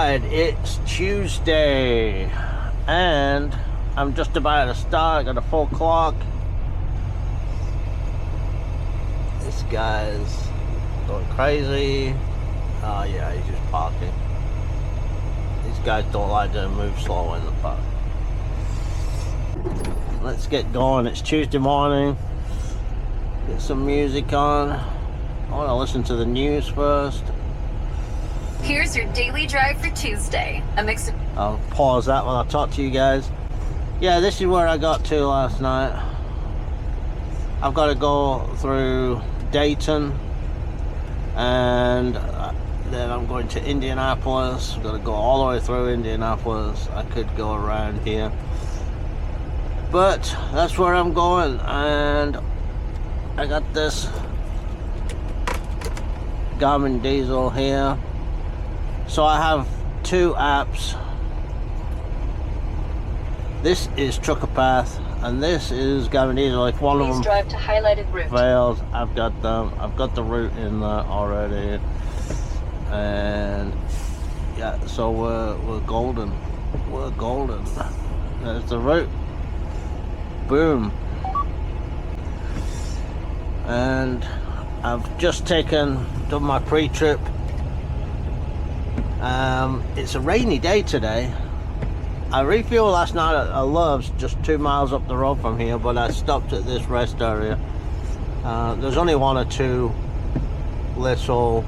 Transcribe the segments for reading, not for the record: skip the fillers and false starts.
Alright, it's Tuesday and I'm just about to start. I got a full clock. This guy's going crazy. Oh yeah, he's just parking. These guys don't like to move slow in the park. Let's get going. It's Tuesday morning. Get some music on. I want to listen to the news first. Here's your daily drive for Tuesday. A mix of... I'll pause that while I talk to you guys. Yeah, this is where I got to last night. I've got to go through Dayton and then I'm going to Indianapolis. I've got to go all the way through Indianapolis. I could go around here, but that's where I'm going. And I got this Garmin diesel here. So I have two apps. This is Trucker Path and this is Garmin Diesel. If one of them drive to highlighted route fails, I've got them. I've got the route in there already. And yeah, so we're golden. We're golden. There's the route. Boom. And I've just done my pre-trip. It's a rainy day today. I refueled last night at Love's just 2 miles up the road from here, but I stopped at this rest area. There's only one or two little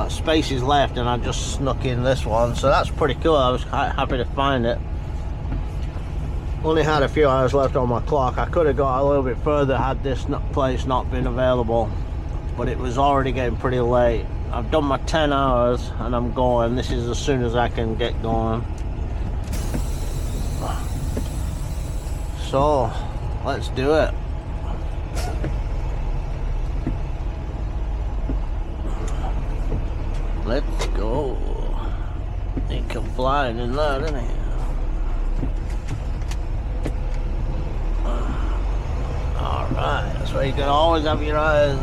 spaces left and I just snuck in this one, so that's pretty cool. I was quite happy to find it. Only had a few hours left on my clock. I could have got a little bit further had this place not been available, but it was already getting pretty late. I've done my 10 hours and I'm going. This is as soon as I can get going. So let's do it. Let's go. He come flying in there, didn't he? Alright, so you can always have your eyes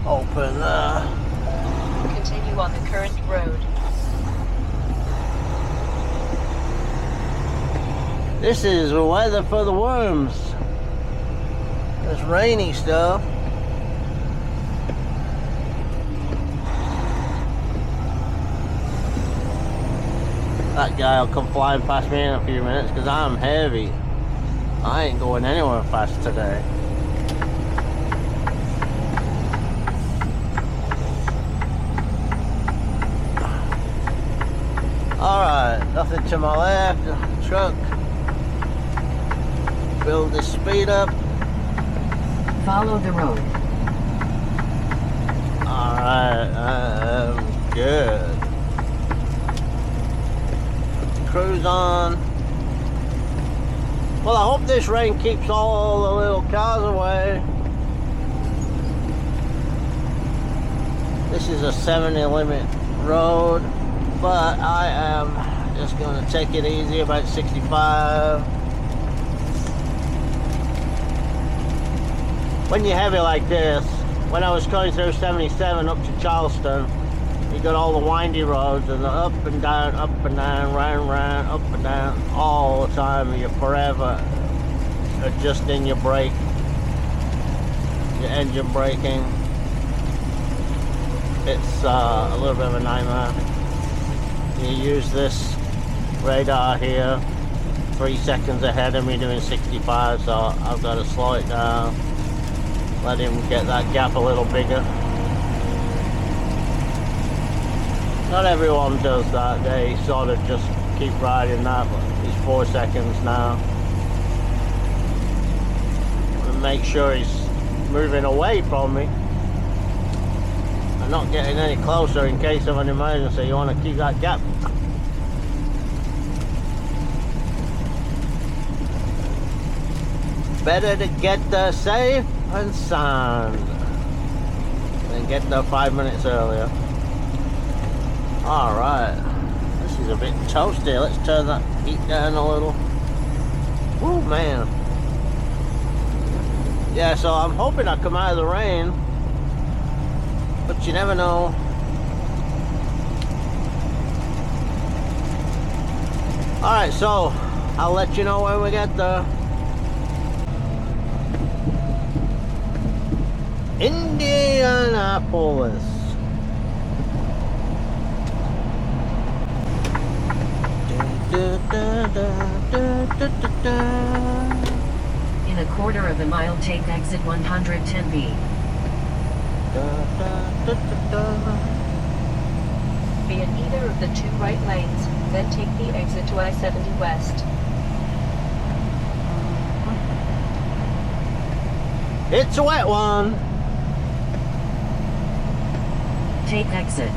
open there. Continue on the current road. This is the weather for the worms. This rainy stuff. That guy will come flying past me in a few minutes because I'm heavy. I ain't going anywhere fast today. Alright, nothing to my left. Truck. Build the speed up. Follow the road. Alright, good. Put the cruise on. Well, I hope this rain keeps all the little cars away. This is a 70 limit road, but I am just going to take it easy, about 65. When you're heavy like this, when I was going through 77 up to Charleston, you got all the windy roads and the up and down, round, up and down, all the time. You're forever adjusting your brake, your engine braking. It's a little bit of a nightmare. You use this radar here 3 seconds ahead of me doing 65, so I've got to slow it down, let him get that gap a little bigger. Not everyone does that. They sort of just keep riding that, but he's 4 seconds now. And make sure he's moving away from me and not getting any closer in case of an emergency. You want to keep that gap. Better to get there safe and sound than get there 5 minutes earlier. Alright, this is a bit toasty. Let's turn that heat down a little. Woo, man. Yeah, so I'm hoping I come out of the rain, but you never know. Alright, so I'll let you know when we get there. Indianapolis. In a quarter of a mile, take exit 110B. Be in either of the two right lanes, then take the exit to I-70 West. It's a wet one. Take exit.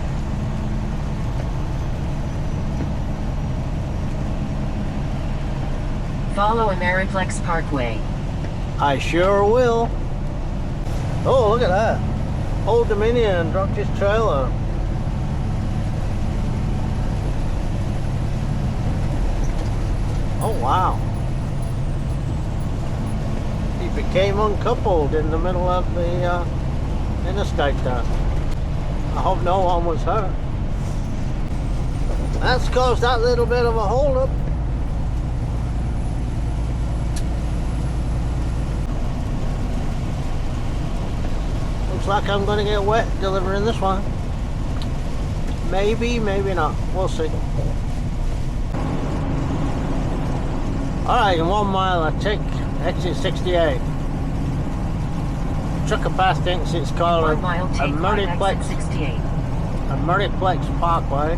Follow Ameriplex Parkway. I sure will. Oh, look at that. Old Dominion dropped his trailer. Oh, wow. He became uncoupled in the middle of the interstate there. I hope no one was hurt. That's caused that little bit of a holdup. Looks like I'm going to get wet delivering this one. Maybe, maybe not. We'll see. Alright, in 1 mile I take exit 68. Trucker pass thinks it's called 1 mile, a take right multiplex, exit 68. a multiplex parkway.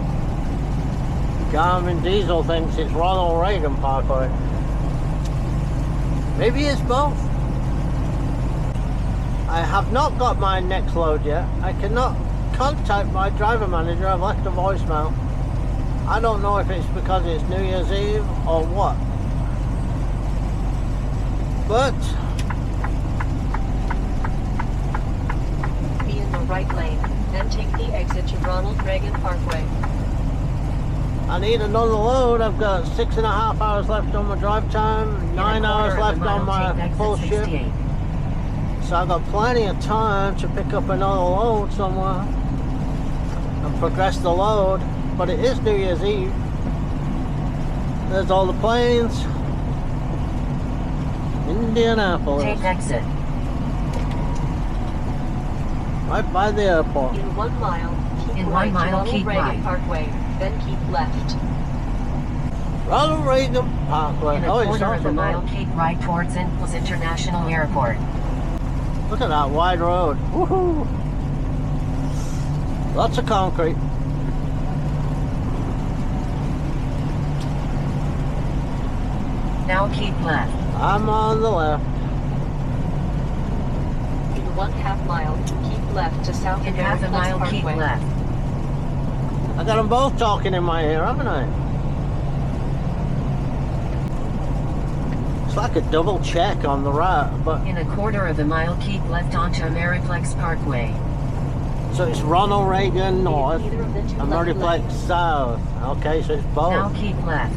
Garmin Diesel thinks it's Ronald Reagan Parkway. Maybe it's both. I have not got my next load yet. I cannot contact my driver manager. I've left a voicemail. I don't know if it's because it's New Year's Eve or what. But Be in the right lane, then take the exit to Ronald Reagan Parkway. I need another load. I've got 6.5 hours left on my drive time, 9 hours left on my full shift. So I've got plenty of time to pick up another load somewhere and progress the load. But it is New Year's Eve. There's all the planes. Indianapolis. Take exit. Right by the airport. In 1 mile, keep In 1 right mile, to Ronald keep Reagan right. Parkway, then keep left. Ronald Reagan Parkway. In a Oh, it's quarter of also a mile, road. keep right towards Indianapolis International Airport. Look at that wide road. Woohoo! Lots of concrete. Now keep left. I'm on the left. In 1/2 mile, keep left to South In half a Ameriplex mile, keep Parkway. left. I got them both talking in my ear, haven't I? It's like a double check on the right, but In a quarter of a mile, keep left onto Ameriplex Parkway. so it's Ronald Reagan North Either of the two and left Multiplex lanes. South. Okay, so it's both. Now keep left.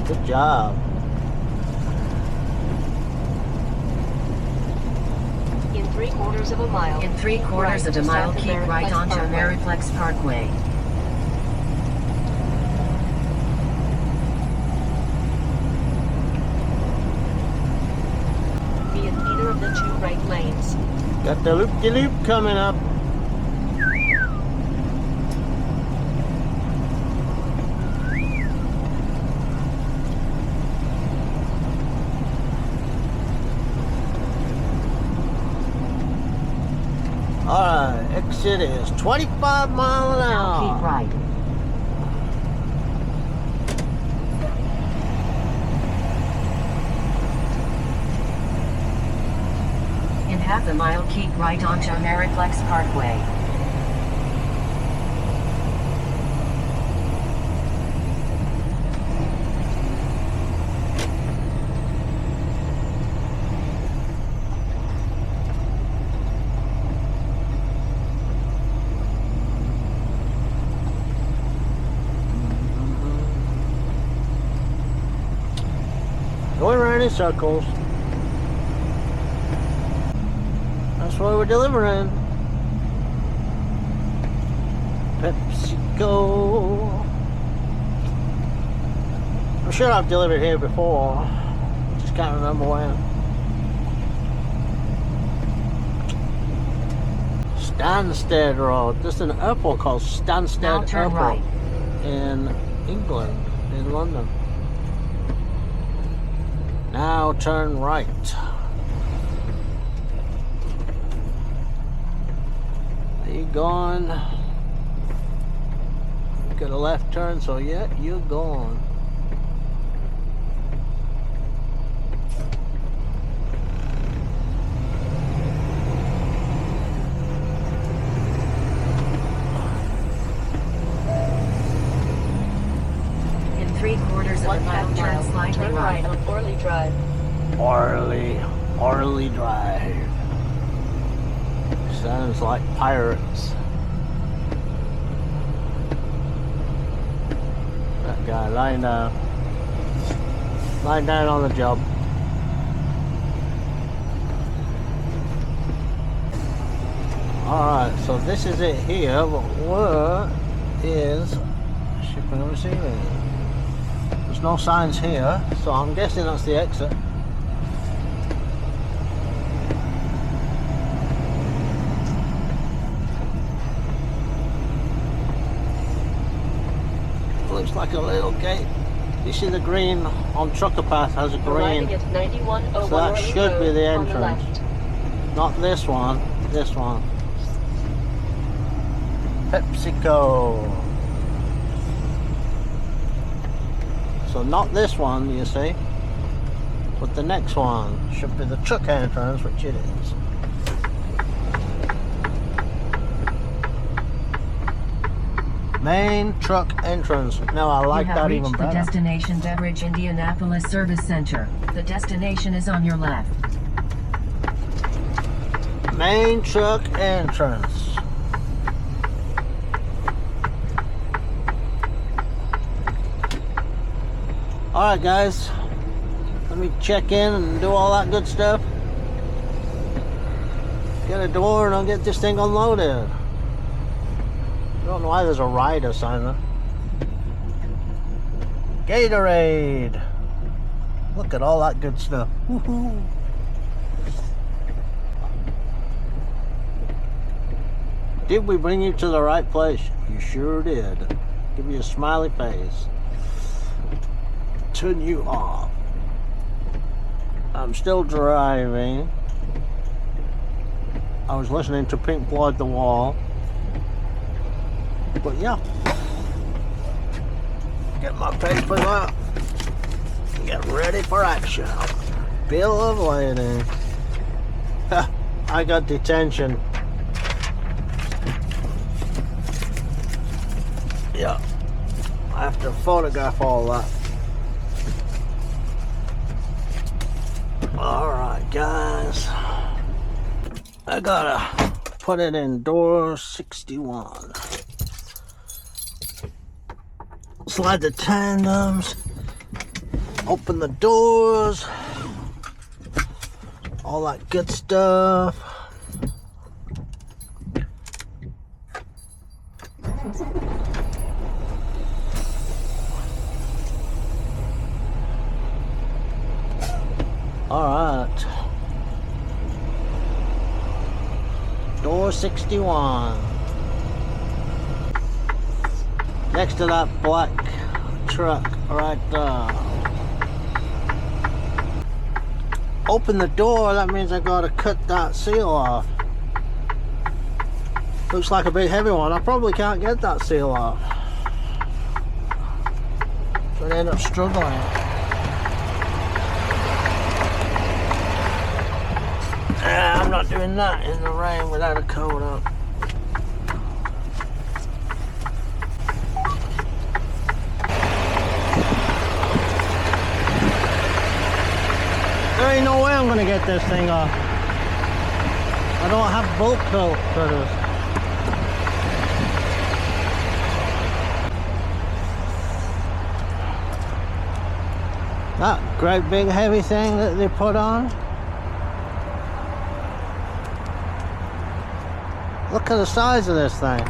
Good job. In 3/4 of a mile. In 3/4 of a to mile, South keep right Ameriplex onto Parkway. Ameriplex Parkway. Be in either of the two right lanes. Got the loop-de-loop coming up. Alright, exit is 25 miles an Now keep hour. right. In half a mile, keep right onto Ameriplex Parkway. Going around in circles. That's what we're delivering. PepsiCo. I'm sure I've delivered here before. Just can't remember when. Stansted Road. There's an airport called Now Stansted turn Airport right. in England, in London. Now turn right. Are you going? Got a left turn, so yeah, you're going. In 3/4 of a mile, turn slightly Turn right right. on Orley Drive. Orley Drive. Sounds like pirates. That guy lying down. Lying down on the job. Alright, so this is it here, but where is shipping and receiving? There's no signs here, so I'm guessing that's the exit. Looks like a little gate. You see the green on Trucker Path has a green. Arriving at 9101 So that Orley should be Road the on entrance. left. Not this one, this one. PepsiCo. So not this one, you see, but the next one should be the truck entrance, which it is. Main truck entrance. Now I like You that have even reached the better. destination Beverage Indianapolis Service Center. The destination is on your left. Main truck entrance. Alright guys, let me check in and do all that good stuff. Get a door and I'll get this thing unloaded. I don't know why there's a rider sign there. Gatorade. Look at all that good stuff. Woohoo. Did we bring you to the right place? You sure did. Give you a smiley face. Turn you off. I'm still driving. I was listening to Pink Floyd The Wall. But yeah. Get my papers out. Get ready for action. Bill of lading. I got detention. Yeah. I have to photograph all that. Alright guys, I gotta put it in door 61. Slide the tandems, open the doors, all that good stuff. Alright. Door 61. Next to that black truck right there. Open the door, that means I gotta cut that seal off. Looks like a big heavy one. I probably can't get that seal off. So I end up struggling. I'm not doing that in the rain without a coat on. There ain't no way I'm gonna get this thing off. I don't have bolt cutters. That great big heavy thing that they put on. Look at the size of this thing.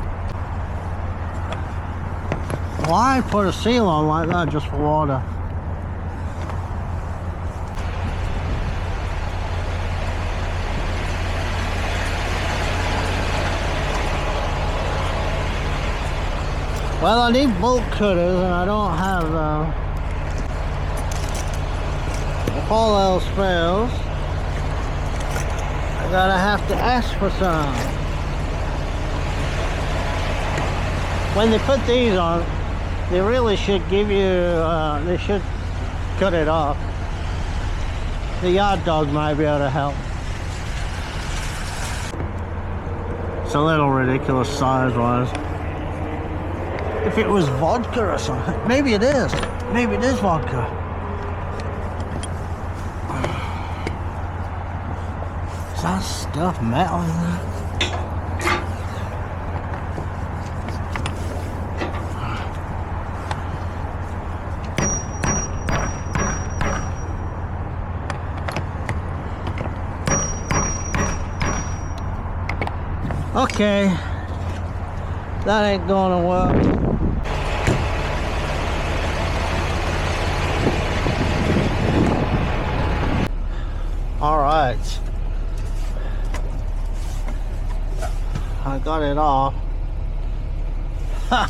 Why put a seal on like that just for water? Well, I need bolt cutters and I don't have them. If all else fails, I gotta have to ask for some. When they put these on, they really should give you, they should cut it off. The yard dog might be able to help. It's a little ridiculous size-wise. If it was vodka or something, maybe it is. Maybe it is vodka. Is that stuff metal in there? Okay, that ain't gonna work. All right, I got it off. Ha!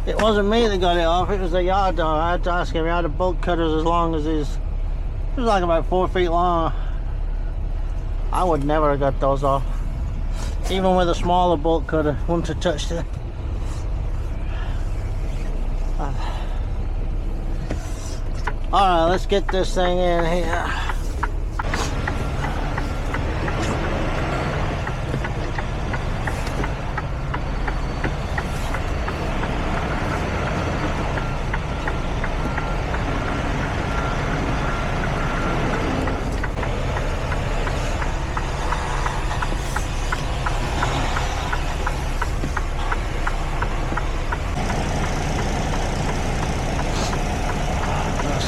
It wasn't me that got it off, it was the yard dog. I had to ask him. He had the bolt cutters as long as his, it was like about 4 feet long. I would never have got those off. Even with a smaller bolt cutter, wouldn't have touched it. Alright, let's get this thing in here.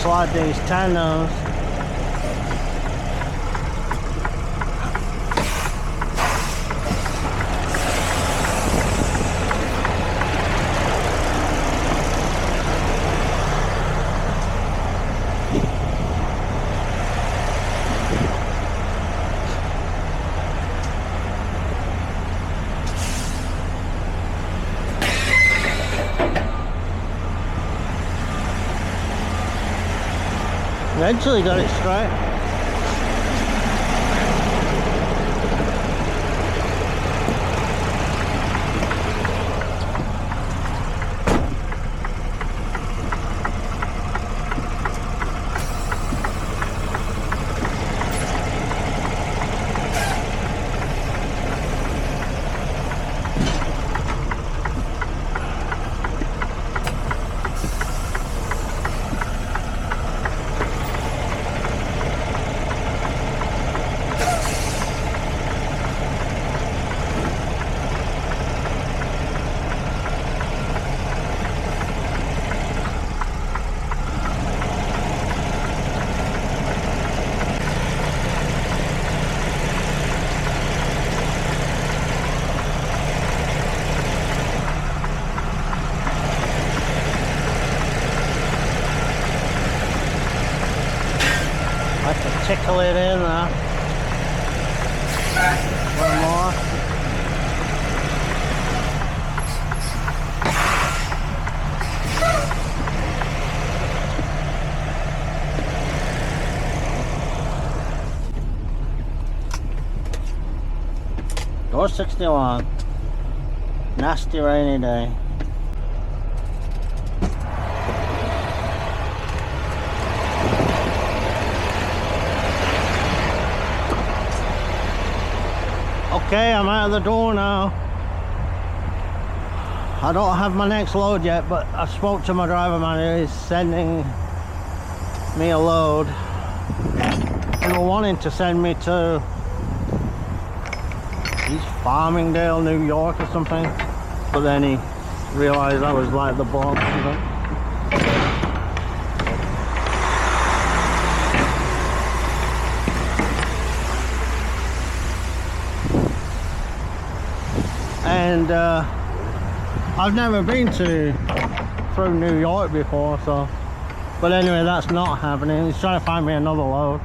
Slide these tandos. Eventually got it straight. Tickle it in there. One more. Door 61. Nasty rainy day. Okay, I'm out of the door now. I don't have my next load yet, but I spoke to my driver man. He's sending me a load. They were wanting to send me to East Farmingdale, New York or something, but then he realized I was like the Bronx, you know? And I've never been through New York before, so, but anyway, that's not happening. He's trying to find me another load.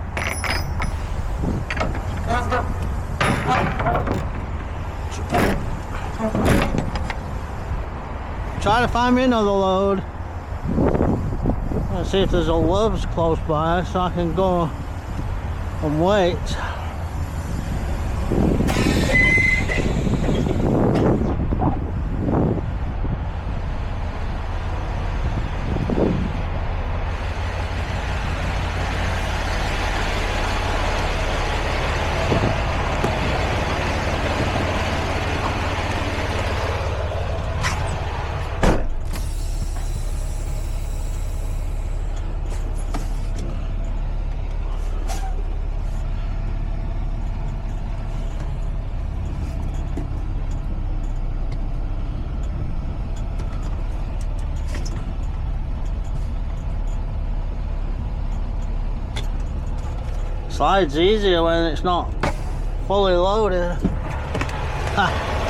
try to find me another load. Let's see if there's a Love's close by so I can go and wait. Slide's easier when it's not fully loaded. Ha.